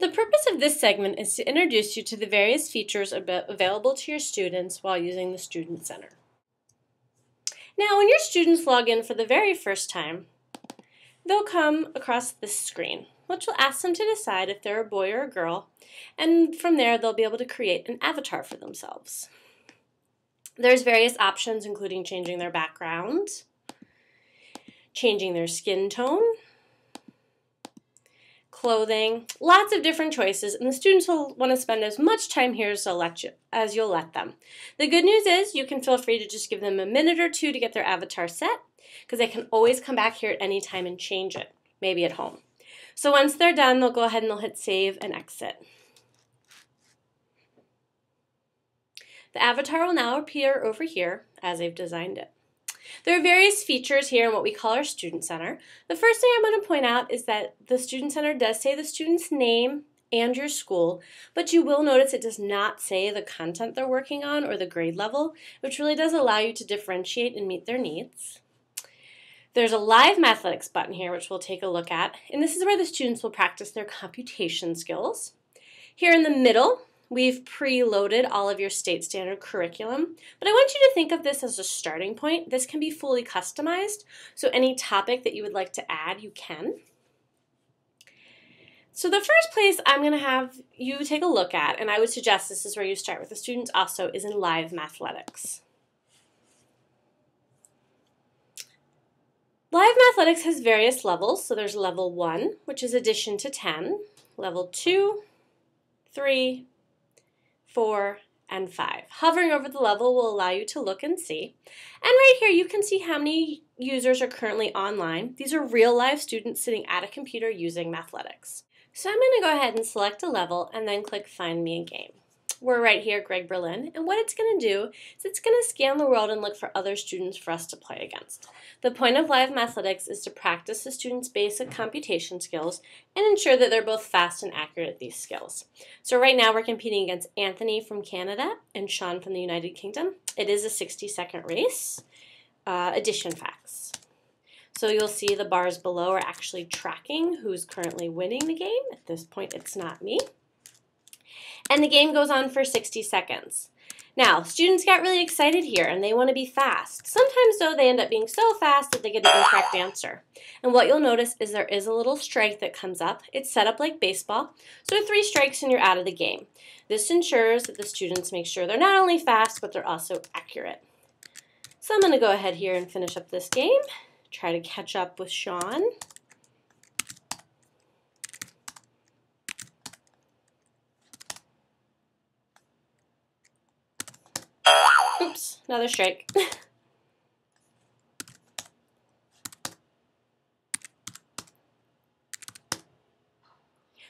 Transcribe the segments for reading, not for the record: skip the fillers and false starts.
The purpose of this segment is to introduce you to the various features available to your students while using the Student Center. Now, when your students log in for the very first time, they'll come across this screen, which will ask them to decide if they're a boy or a girl, and from there they'll be able to create an avatar for themselves. There's various options including changing their background, changing their skin tone, clothing, lots of different choices, and the students will want to spend as much time here as you'll let them. The good news is you can feel free to just give them a minute or two to get their avatar set, because they can always come back here at any time and change it, maybe at home. So once they're done, they'll go ahead and they'll hit save and exit. The avatar will now appear over here as I've designed it. There are various features here in what we call our Student Center. The first thing I want to point out is that the Student Center does say the student's name and your school, but you will notice it does not say the content they're working on or the grade level, which really does allow you to differentiate and meet their needs. There's a Live Mathletics button here, which we'll take a look at, and this is where the students will practice their computation skills. Here in the middle, we've preloaded all of your state standard curriculum, but I want you to think of this as a starting point. This can be fully customized, so any topic that you would like to add, you can. So the first place I'm going to have you take a look at, and I would suggest this is where you start with the students also, is in Live Mathletics. Live Mathletics has various levels, so there's level 1, which is addition to 10, level 2, 3, 4, and 5. Hovering over the level will allow you to look and see. And right here you can see how many users are currently online. These are real live students sitting at a computer using Mathletics. So I'm going to go ahead and select a level and then click Find Me a Game. We're right here, Greg Berlin, and what it's going to do is it's going to scan the world and look for other students for us to play against. The point of Live Mathletics is to practice the students' basic computation skills and ensure that they're both fast and accurate at these skills. So right now we're competing against Anthony from Canada and Sean from the United Kingdom. It is a 60-second race. Addition facts. So you'll see the bars below are actually tracking who's currently winning the game. At this point, it's not me. And the game goes on for 60 seconds. Now, students got really excited here and they want to be fast. Sometimes, though, they end up being so fast that they get an incorrect answer. And what you'll notice is there is a little strike that comes up. It's set up like baseball. So 3 strikes and you're out of the game. This ensures that the students make sure they're not only fast, but they're also accurate. So I'm going to go ahead here and finish up this game. Try to catch up with Sean. Oops, another strike.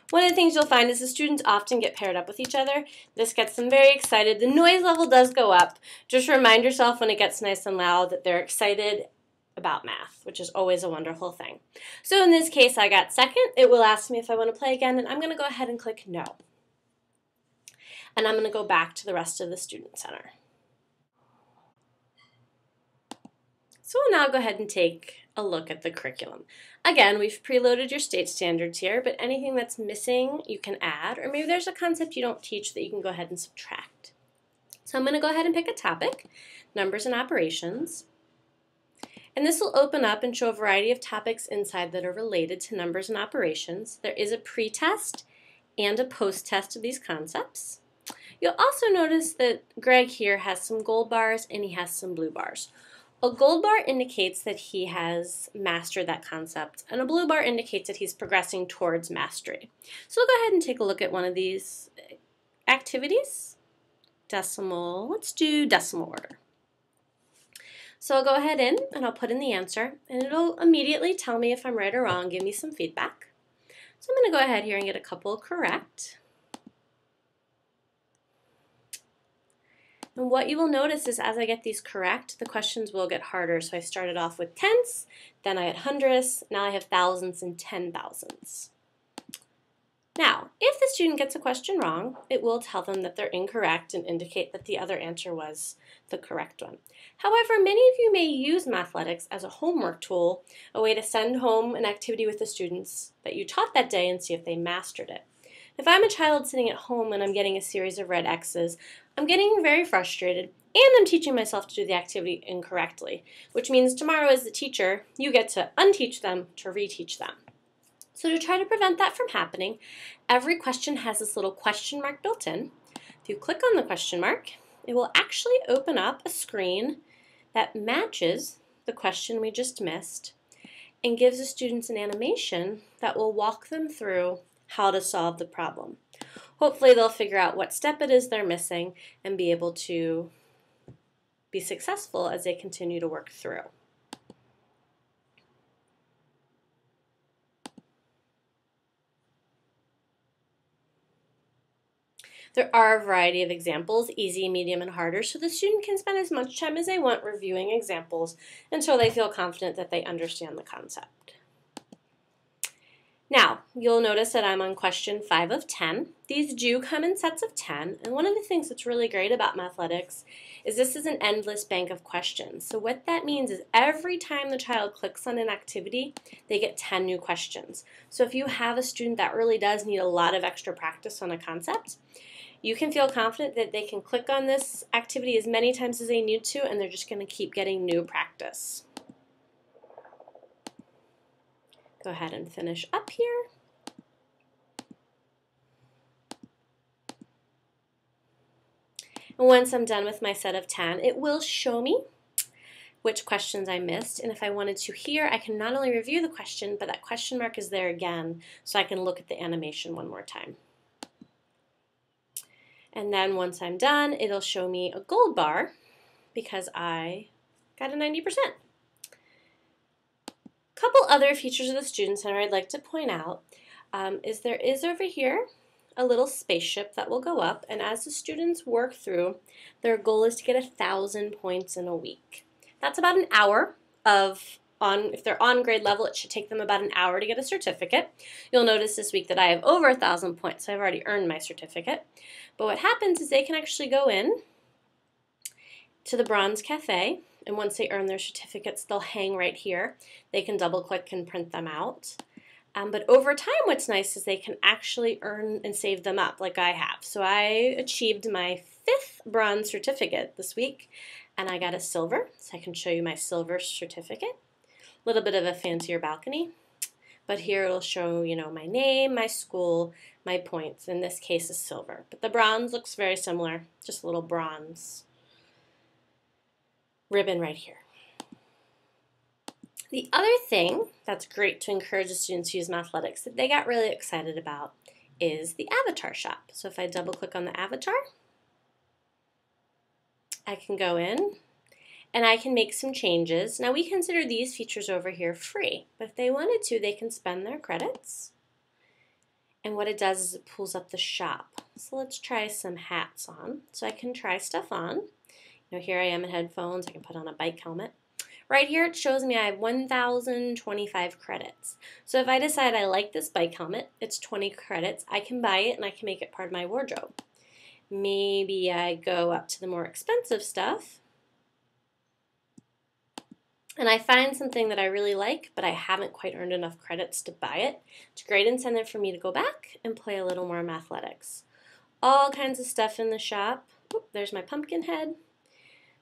One of the things you'll find is the students often get paired up with each other. This gets them very excited. The noise level does go up. Just remind yourself when it gets nice and loud that they're excited about math, which is always a wonderful thing. So in this case, I got second. It will ask me if I want to play again, and I'm going to go ahead and click no. And I'm going to go back to the rest of the Student Center. So we'll now go ahead and take a look at the curriculum. Again, we've preloaded your state standards here, but anything that's missing you can add, or maybe there's a concept you don't teach that you can go ahead and subtract. So I'm going to go ahead and pick a topic, numbers and operations. And this will open up and show a variety of topics inside that are related to numbers and operations. There is a pre-test and a post-test of these concepts. You'll also notice that Greg here has some gold bars and he has some blue bars. A gold bar indicates that he has mastered that concept, and a blue bar indicates that he's progressing towards mastery. So we'll go ahead and take a look at one of these activities. Decimal, let's do decimal order. So I'll go ahead and I'll put in the answer, and it'll immediately tell me if I'm right or wrong, give me some feedback. So I'm going to go ahead here and get a couple correct. And what you will notice is as I get these correct, the questions will get harder. So I started off with tenths, then I had hundredths, now I have thousands and 10,000s. Now, if the student gets a question wrong, it will tell them that they're incorrect and indicate that the other answer was the correct one. However, many of you may use Mathletics as a homework tool, a way to send home an activity with the students that you taught that day and see if they mastered it. If I'm a child sitting at home and I'm getting a series of red X's, I'm getting very frustrated and I'm teaching myself to do the activity incorrectly, which means tomorrow as the teacher, you get to unteach them to reteach them. So to try to prevent that from happening, every question has this little question mark built in. If you click on the question mark, it will actually open up a screen that matches the question we just missed and gives the students an animation that will walk them through how to solve the problem. Hopefully they'll figure out what step it is they're missing and be able to be successful as they continue to work through. There are a variety of examples, easy, medium, and harder, so the student can spend as much time as they want reviewing examples until they feel confident that they understand the concept. Now, you'll notice that I'm on question 5 of 10. These do come in sets of 10, and one of the things that's really great about Mathletics is this is an endless bank of questions. So what that means is every time the child clicks on an activity, they get 10 new questions. So if you have a student that really does need a lot of extra practice on a concept, you can feel confident that they can click on this activity as many times as they need to, and they're just going to keep getting new practice. Go ahead and finish up here. And once I'm done with my set of 10, it will show me which questions I missed, and if I wanted to here, I can not only review the question, but that question mark is there again, so I can look at the animation one more time. And then once I'm done, it'll show me a gold bar because I got a 90%. A couple other features of the Student Center I'd like to point out is there is over here a little spaceship that will go up, and as the students work through, their goal is to get 1,000 points in a week. That's about an hour of if they're on grade level, it should take them about an hour to get a certificate. You'll notice this week that I have over 1,000 points, so I've already earned my certificate. But what happens is they can actually go in to the Bronze Cafe, and once they earn their certificates, they'll hang right here. They can double click and print them out. But over time, what's nice is they can actually earn and save them up like I have. So I achieved my 5th bronze certificate this week, and I got a silver, so I can show you my silver certificate. A little bit of a fancier balcony, but here it'll show, my name, my school, my points. In this case is silver, but the bronze looks very similar, just a little bronze ribbon right here. The other thing that's great to encourage the students to use Mathletics that they got really excited about is the avatar shop. So if I double click on the avatar, I can go in and I can make some changes. Now we consider these features over here free, but if they wanted to, they can spend their credits. And what it does is it pulls up the shop. So let's try some hats on. So I can try stuff on. Here I am in headphones. I can put on a bike helmet. Right here it shows me I have 1,025 credits. So if I decide I like this bike helmet, it's 20 credits. I can buy it and I can make it part of my wardrobe. Maybe I go up to the more expensive stuff and I find something that I really like, but I haven't quite earned enough credits to buy it. It's a great incentive for me to go back and play a little more Mathletics. All kinds of stuff in the shop. Oop, there's my pumpkin head.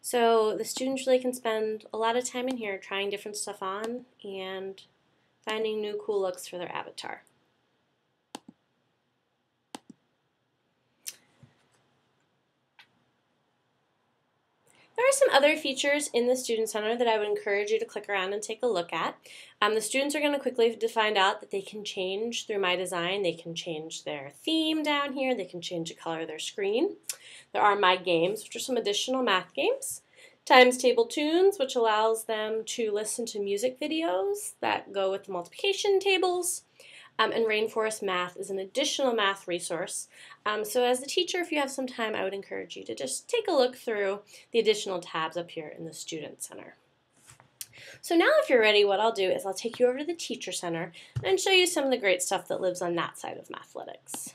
So the students really can spend a lot of time in here trying different stuff on and finding new cool looks for their avatar. There are some other features in the Student Center that I would encourage you to click around and take a look at. The students are going to quickly find out that they can change through My Design. They can change their theme down here. They can change the color of their screen. There are My Games, which are some additional math games. Times Table Tunes, which allows them to listen to music videos that go with the multiplication tables. And Rainforest Math is an additional math resource. So as the teacher, if you have some time, I would encourage you to just take a look through the additional tabs up here in the Student Center. So now if you're ready, what I'll do is I'll take you over to the Teacher Center and show you some of the great stuff that lives on that side of Mathletics.